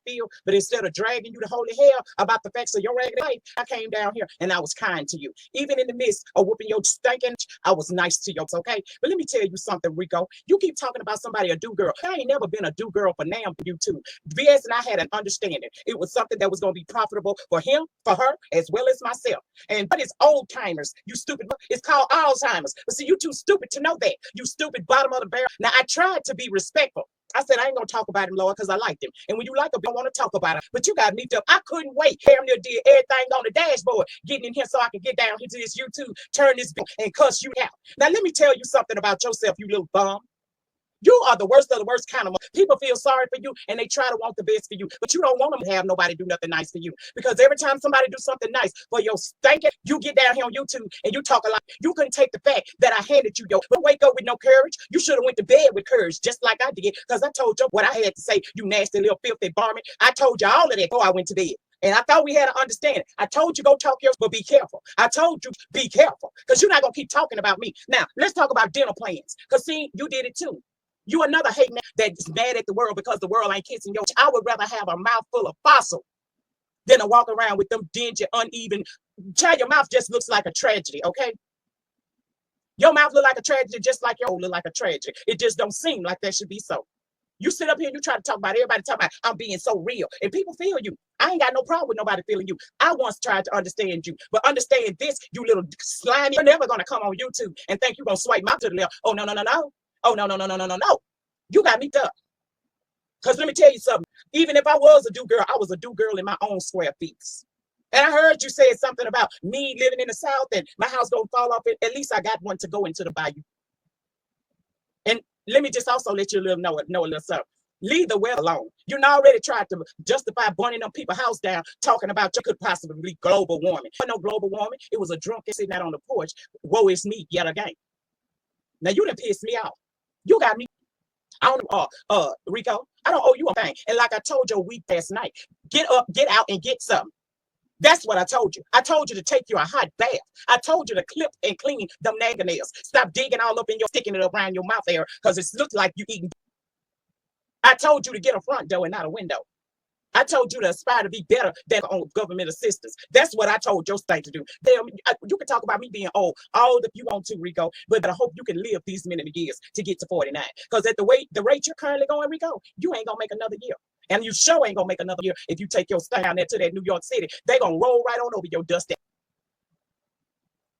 feel, but instead of dragging you to holy hell about the facts of your ragged life, I came down here and I was kind to you. Even in the midst of whooping your stinking, I was nice to you, okay? But let me tell you something, Rico. You keep talking about somebody a do girl. I ain't never been a do girl for now for you too. VS and I had an understanding. It was something that was going to be profitable for him, for her, as well as myself. And but it's old timers, you stupid. It's called Alzheimer's. But see, you too stupid to know that. You stupid bottom of the barrel. Now, I tried to be respectful. I said, I ain't gonna talk about him, Lord, because I liked him. And when you like him, you don't want to talk about him. But you got me up. I couldn't wait. Damn near did everything on the dashboard, getting in here so I could get down here to this YouTube, turn this and cuss you out. Now, let me tell you something about yourself, you little bum. You are the worst of the worst kind of people feel sorry for you and they try to want the best for you, but you don't want them to have nobody do nothing nice for you because every time somebody do something nice for your stinking, you get down here on YouTube and you talk a lot. You couldn't take the fact that I handed you your wake up with no courage. You should have went to bed with courage just like I did because I told you what I had to say, you nasty little filthy varmint. I told you all of that before I went to bed. And I thought we had an understanding. I told you go talk yours, but be careful. I told you be careful because you're not going to keep talking about me. Now, let's talk about dinner plans because see, you did it too. You another hate man that's mad at the world because the world ain't kissing your. I would rather have a mouth full of fossil than to walk around with them dingy, uneven. Child, your mouth just looks like a tragedy, okay? Your mouth look like a tragedy just like your old look like a tragedy. It just don't seem like that should be so. You sit up here and you try to talk about everybody talking about I'm being so real. And people feel you. I ain't got no problem with nobody feeling you. I once tried to understand you. But understand this, you little slimy, you're never going to come on YouTube and think you're going to swipe my to the left. Oh, no, no, no, no. Oh, no, no, no, no, no, no, no. You got me up. Because let me tell you something. Even if I was a do girl, I was a do girl in my own square feet. And I heard you say something about me living in the South and my house don't fall off. At least I got one to go into the bayou. And let me just also let you know a little something. Leave the well alone. You already tried to justify burning them people's house down, talking about you could possibly be global warming. But no global warming. It was a drunk sitting out on the porch. Woe is me yet again. Now you done pissed me off. You got me. I don't Rico, I don't owe you a thing. And like I told you a week last night, get up, get out, and get something. That's what I told you. I told you to take you a hot bath. I told you to clip and clean them nails. Stop digging all up in your, sticking it around your mouth there, because it looks like you eating. I told you to get a front door and not a window. I told you to aspire to be better than on government assistance. That's what I told your state to do. You can talk about me being old all that you want to, Rico, but I hope you can live these many years to get to 49. Because at the rate you're currently going, Rico, you ain't gonna make another year. And you sure ain't gonna make another year if you take your stand down there to that New York City. They gonna roll right on over your dust.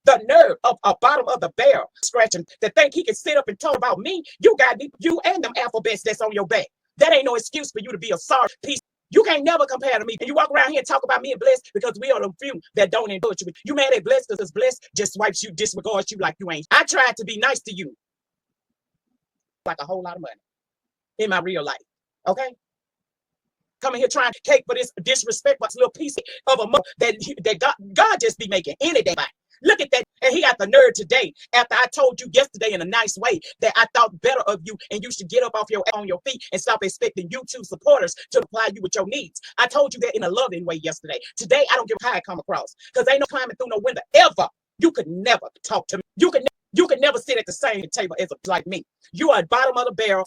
The nerve of a bottom of the barrel scratching to think he can sit up and talk about me. You got me, you and them alphabets that's on your back. That ain't no excuse for you to be a sorry piece. You can't never compare to me. And you walk around here and talk about me and Blessed because we are the few that don't indulge you. You mad at Blessed because Blessed just swipes you, disregards you like you ain't. I tried to be nice to you. Like a whole lot of money in my real life. Okay? Coming here trying to cake for this disrespect, but this little piece of a mother that God just be making any day by. Look at that. And he got the nerve today after I told you yesterday in a nice way that I thought better of you and you should get up off on your feet and stop expecting YouTube supporters to supply you with your needs. I told you that in a loving way yesterday. Today, I don't give a how I come across because ain't no climbing through no window ever. You could never talk to me. You could never sit at the same table as a like me. You are at bottom of the barrel.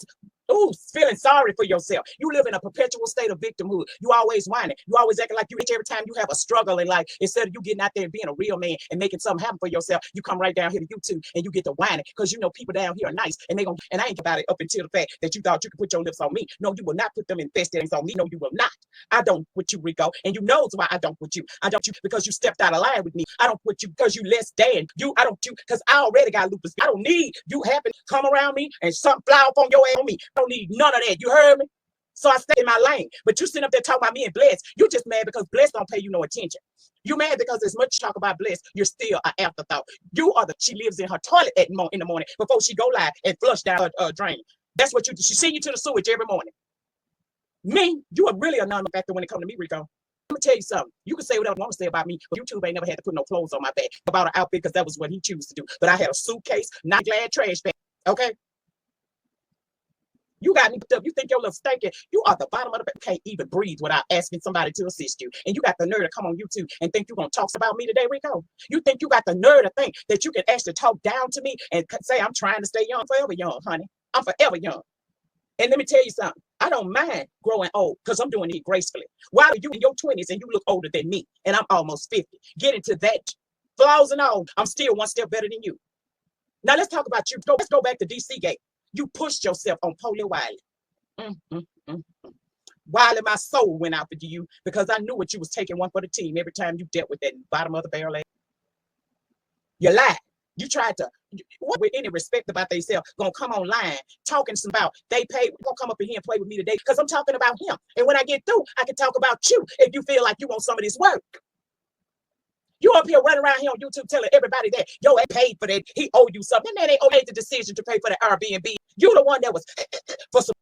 Ooh, feeling sorry for yourself. You live in a perpetual state of victimhood. You always whining. You always acting like you rich every time you have a struggle in life. Instead of you getting out there and being a real man and making something happen for yourself, you come right down here to YouTube and you get to whining because you know people down here are nice and and I ain't about it up until the fact that you thought you could put your lips on me. No, you will not put them infested on me. No, you will not. I don't with you, Rico, and you knows why I don't with you. I don't you because you stepped out of line with me. I don't put you because you less than you. I don't you because I already got lupus. I don't need you happen to come around me and something fly up on your ass on me. I don't need none of that. You heard me? So I stay in my lane. But you sitting up there talking about me and Bless. You just mad because Bless don't pay you no attention. You mad because as much talk about Bless, you're still an afterthought. You are she lives in her toilet in the morning before she go live and flush down her drain. That's what she send you to the sewage every morning. Me, you are really a non-factor when it comes to me, Rico. Let me tell you something. You can say whatever you want to say about me, but YouTube ain't never had to put no clothes on my back about an outfit because that was what he chose to do. But I had a suitcase, not glad trash bag. Okay? You got me up. You think your little stinking, you are the bottom of the bed. Can't even breathe without asking somebody to assist you. And you got the nerve to come on YouTube and think you're going to talk about me today, Rico. You think you got the nerve to think that you can actually talk down to me and say I'm trying to stay young, forever young, honey. I'm forever young. And let me tell you something. I don't mind growing old because I'm doing it gracefully. While you in your 20s and you look older than me, and I'm almost 50, getting to that flaws and all, I'm still one step better than you. Now let's talk about you. Let's go back to DC Gate. You pushed yourself on Polly Wiley. Mm, mm, mm. Wiley, my soul went out for you because I knew what you was taking one for the team every time you dealt with that bottom of the barrel. You lied. You tried to, what with any respect about themselves, gonna come online talking about they paid, gonna come up in here and play with me today because I'm talking about him. And when I get through, I can talk about you if you feel like you want some of this work. You up here running around here on YouTube telling everybody that yo ain't paid for that, he owe you something. And then they made the decision to pay for the Airbnb. You the one that was for some.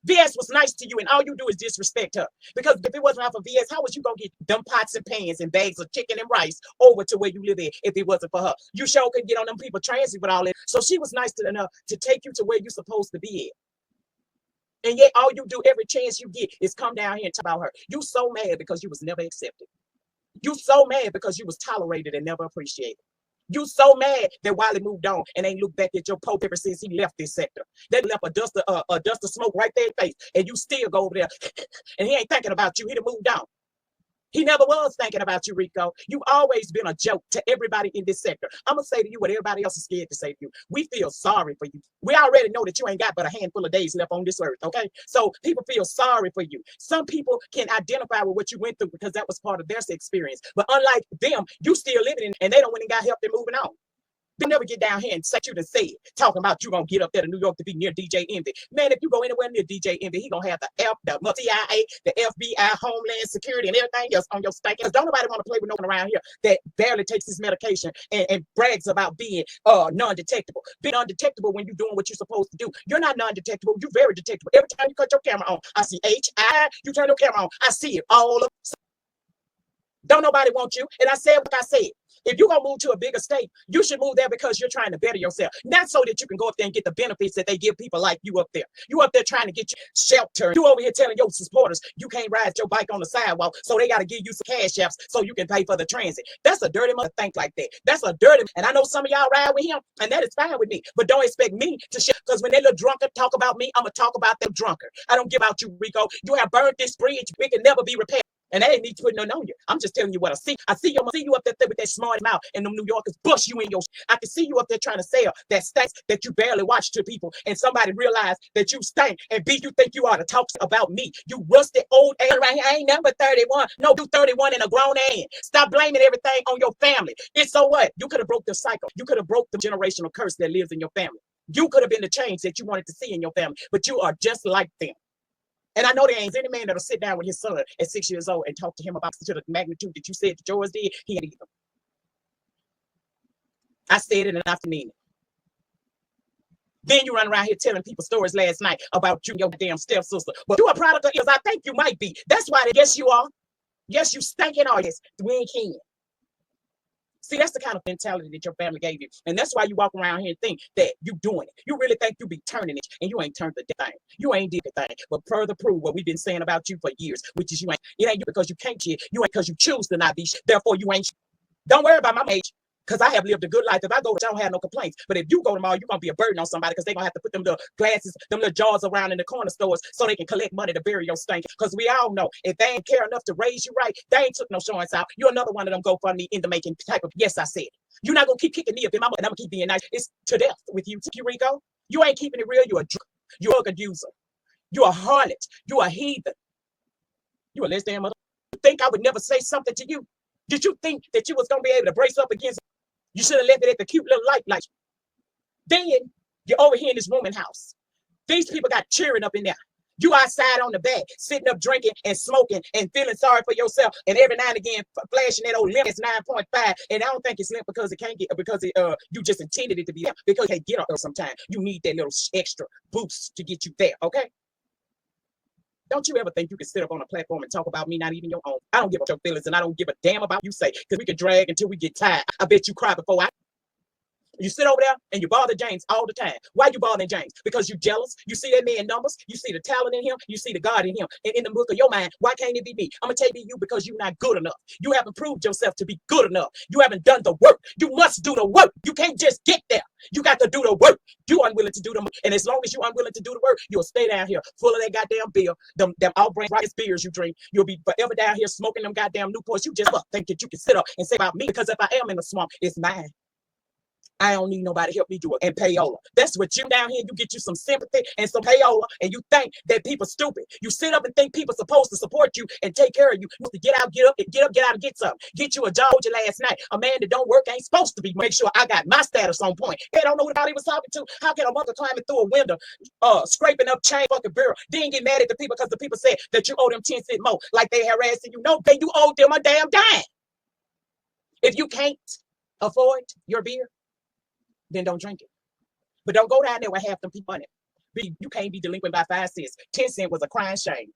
VS was nice to you, and all you do is disrespect her. Because if it wasn't for VS, how was you gonna get them pots and pans and bags of chicken and rice over to where you live at if it wasn't for her? You sure could get on them people transit with all that. So she was nice enough to take you to where you're supposed to be at. And yet all you do every chance you get is come down here and talk about her. You so mad because you was never accepted. You so mad because you was tolerated and never appreciated. You so mad that Wiley moved on and ain't looked back at your pope ever since he left this sector. They left a dust of smoke right there in face, and you still go over there, and he ain't thinking about you. He done moved on. He never was thinking about you, Rico. You've always been a joke to everybody in this sector. I'm going to say to you what everybody else is scared to say to you. We feel sorry for you. We already know that you ain't got but a handful of days left on this earth, okay? So people feel sorry for you. Some people can identify with what you went through because that was part of their experience. But unlike them, you still living in, and they don't went and got help, they're moving on. They never get down here and say you to say it, talking about you gonna get up there to New York to be near DJ Envy. Man, if you go anywhere near DJ Envy, he gonna have the CIA, the FBI, Homeland Security, and everything else on your stinking. Don't nobody want to play with no one around here that barely takes his medication and brags about being non-detectable. Being undetectable when you're doing what you're supposed to do. You're not non-detectable. You're very detectable. Every time you cut your camera on, I see HI. You turn your camera on, I see it all up. Don't nobody want you. And I said what I said. If you're going to move to a bigger state, you should move there because you're trying to better yourself. Not so that you can go up there and get the benefits that they give people like you up there. You up there trying to get you shelter. You over here telling your supporters you can't ride your bike on the sidewalk, so they got to give you some cash apps so you can pay for the transit. That's a dirty mother think like that. That's a dirty, and I know some of y'all ride with him, and that is fine with me. But don't expect me to shit, because when they little drunkard talk about me, I'm going to talk about them drunkard. I don't give out you, Rico. You have burned this bridge. It can never be repaired. And that ain't me putting nothing on you. I'm just telling you what I see. I see you up there with that smart mouth, and them New Yorkers bust you in your. I can see you up there trying to sell that stinks that you barely watch to people, and somebody realize that you stink and B, you think you ought to talk about me. You rusted old ass right here. I ain't number 31. No, you 31 and a grown man. Stop blaming everything on your family. It's so what? You could have broke the cycle. You could have broke the generational curse that lives in your family. You could have been the change that you wanted to see in your family, but you are just like them. And I know there ain't any man that'll sit down with his son at 6 years old and talk to him about to the magnitude that you said that yours did. He ain't either. I said it and I mean it. Then you run around here telling people stories last night about you and your damn stepsister. But you a product of I think you might be. That's why they guess you are. Yes, you stinking artist. We ain't kin. See, that's the kind of mentality that your family gave you. And that's why you walk around here and think that you doing it. You really think you be turning it, and you ain't turned the thing. You ain't did the thing. But further prove what we've been saying about you for years, which is you ain't. It ain't you because you can't shit. You ain't because you choose to not be shit. Therefore, you ain't shit. Don't worry about my age. Because I have lived a good life. If I go, I don't have no complaints. But if you go tomorrow, you're going to be a burden on somebody because they're going to have to put them little glasses, them little jars around in the corner stores so they can collect money to bury your stink. Because we all know if they ain't care enough to raise you right, they ain't took no showings out. You're another one of them GoFundMe in the making type of, yes, I said. You're not going to keep kicking me up in my mouth, and I'm going to keep being nice. It's to death with you, Rico. You ain't keeping it real. You're a drug. You're a user. You're a harlot. You're a heathen. You're a less than mother. You think I would never say something to you? Did you think that you was going to be able to brace up against? You should have left it at the cute little light. Then you're over here in this woman house. These people got cheering up in there. You outside on the back, sitting up drinking and smoking and feeling sorry for yourself, and every now and again flashing that old limp is 9.5. And I don't think it's limp because it can't get because you just intended it to be limp because it can't get up sometimes. You need that little extra boost to get you there, okay? Don't you ever think you can sit up on a platform and talk about me, not even your own. I don't give a your feelings, and I don't give a damn about you say, because we can drag until we get tired. I bet you cry before I. You sit over there and you bother James all the time. Why you bothering James? Because you jealous. You see that man numbers. You see the talent in him. You see the God in him. And in the book of your mind, why can't it be me? I'm going to tell you because you're not good enough. You haven't proved yourself to be good enough. You haven't done the work. You must do the work. You can't just get there. You got to do the work. You unwilling to do the work. And as long as you're unwilling to do the work, you'll stay down here full of that goddamn beer, them all-brand rice beers you drink. You'll be forever down here smoking them goddamn Newports. You just think that you can sit up and say about me, because if I am in the swamp, it's mine. I don't need nobody to help me do it. And payola. That's what you down here. You get you some sympathy and some payola, and you think that people stupid. You sit up and think people supposed to support you and take care of you. You have to get out, get out and get something. Get you a job with you last night. A man that don't work ain't supposed to be. Make sure I got my status on point. They don't know what he was talking to. How can a mother climbing through a window, scraping up chain fucking barrel, then get mad at the people because the people said that you owe them 10 cents more, like they harassing you? No, you owe them a damn dime. If you can't afford your beer, then don't drink it. But don't go down there with half them people on it. You can't be delinquent by 5 cents. 10 cents was a crying shame.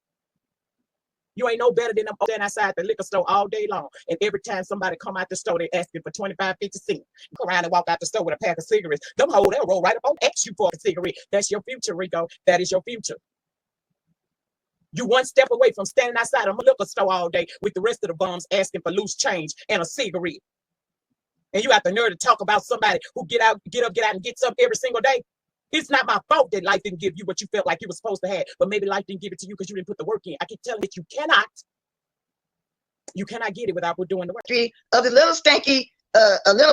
You ain't no better than them standing outside the liquor store all day long. And every time somebody come out the store, they asking for 25, 50 cents. You go around and walk out the store with a pack of cigarettes. Them hoes, they'll roll right up on ask you for a cigarette. That's your future, Rico. That is your future. You one step away from standing outside a liquor store all day with the rest of the bums asking for loose change and a cigarette. And you have the nerve to talk about somebody who get up, and get something every single day. It's not my fault that life didn't give you what you felt like you were supposed to have, but maybe life didn't give it to you because you didn't put the work in. I keep telling you that you cannot get it without doing the work. Of the little stanky,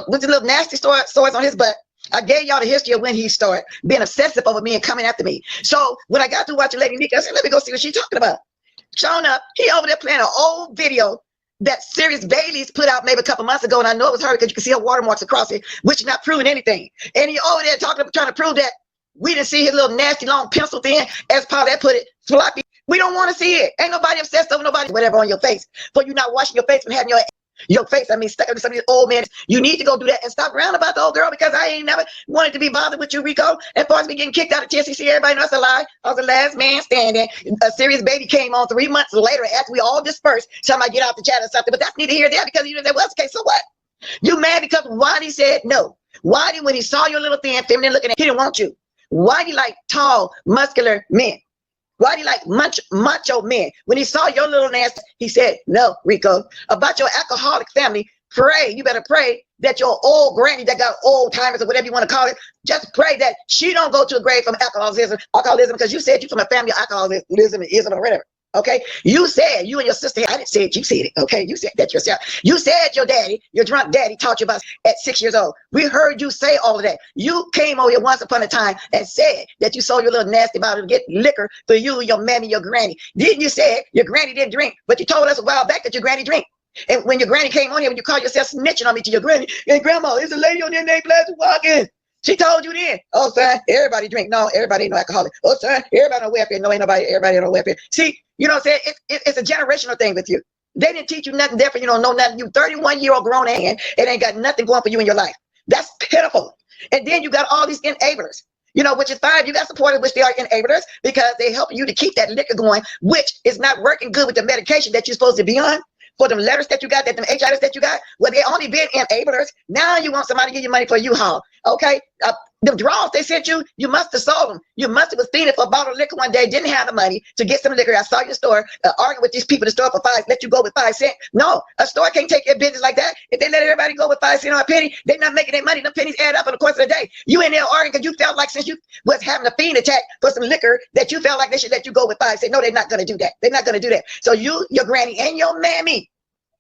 with the little nasty sores on his butt. I gave y'all the history of when he started being obsessive over me and coming after me. So when I got through watching Lady Nyca, I said, let me go see what she's talking about. Showing up, he over there playing an old video that Sirius Bailey's put out maybe a couple months ago, and I know it was her because you can see her watermarks across it, which is not proving anything. And he over there trying to prove that we didn't see his little nasty long pencil thing, as Paulette put it, floppy. We don't want to see it. Ain't nobody obsessed over nobody, whatever on your face. But you're not washing your face and having your face, stuck up to some of these old men. You need to go do that and stop around about the old girl, because I ain't never wanted to be bothered with you, Rico. And far as me getting kicked out of TSCC, everybody knows that's a lie. I was the last man standing. A Sirius Baby came on 3 months later after we all dispersed. Somebody get out the chat or something, but that's neither here nor there, because you know that was okay. So what? You mad because Waddy said no? Waddy, when he saw your little thin, feminine looking, he didn't want you. Waddy like tall, muscular men. Why do you like macho men? When he saw your little nasty, he said, no, Rico. About your alcoholic family, pray. You better pray that your old granny that got old timers or whatever you want to call it, just pray that she don't go to a grave from alcoholism, because you said you from a family of alcoholism or whatever. Okay, you said, you and your sister, I didn't say it, you said it. Okay, you said that yourself. You said your daddy, your drunk daddy, taught you about at 6 years old. We heard you say all of that. You came over here once upon a time and said that you sold your little nasty bottle to get liquor for you, your mammy, your granny. Didn't you say your granny didn't drink? But you told us a while back that your granny drank. And when your granny came on here, when you called yourself snitching on me to your granny, and grandma, there's a lady on there named Plastic walking. She told you then. Oh, son, everybody drink. No, everybody ain't no alcoholic. Oh, son, everybody on welfare. No, ain't nobody. Everybody on welfare. See, you know what I'm saying? It's a generational thing with you. They didn't teach you nothing different. You don't know nothing. You 31-year-old grown man. It ain't got nothing going for you in your life. That's pitiful. And then you got all these enablers. You know, which is fine. You got supporters, which they are enablers, because they help you to keep that liquor going, which is not working good with the medication that you're supposed to be on. For them letters that you got, them HIs that you got, well, they only been enablers. Now you want somebody to give you money for a U-Haul. Okay? The draws they sent you, you must have sold them. You must have been feeding for a bottle of liquor one day, didn't have the money to get some liquor. I saw your store arguing with these people in the store for let you go with 5 cents. No, a store can't take your business like that. If they let everybody go with 5 cents on a penny, they're not making their money. The pennies add up in the course of the day. You in there arguing because you felt like since you was having a fiend attack for some liquor that you felt like they should let you go with 5 cents. No, they're not going to do that. They're not going to do that. So you, your granny, and your mammy.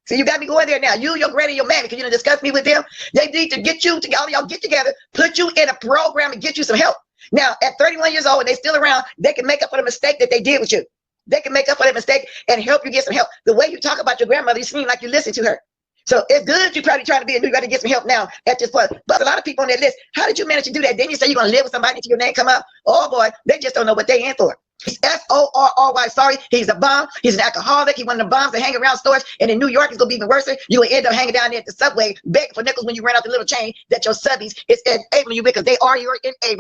So you got me going there now. You, your granny, your mammy, because you done discuss me with them. They need to get you together. Y'all get together, put you in a program and get you some help. Now, at 31 years old, and they still around, they can make up for the mistake that they did with you. They can make up for that mistake and help you get some help. The way you talk about your grandmother, you seem like you listen to her. So it's good you're probably trying to be a new, you got to get some help now at this point. But a lot of people on that list, how did you manage to do that? Then you say you're going to live with somebody until your name come out. Oh boy, they just don't know what they in for. He's S-O-R-R-Y, sorry. He's a bum. He's an alcoholic. He's one of the bums that hang around stores. And in New York, it's going to be even worse. You will end up hanging down there at the subway, begging for nickels when you run out the little chain that your subbies is enabling you with, because they are your enablers.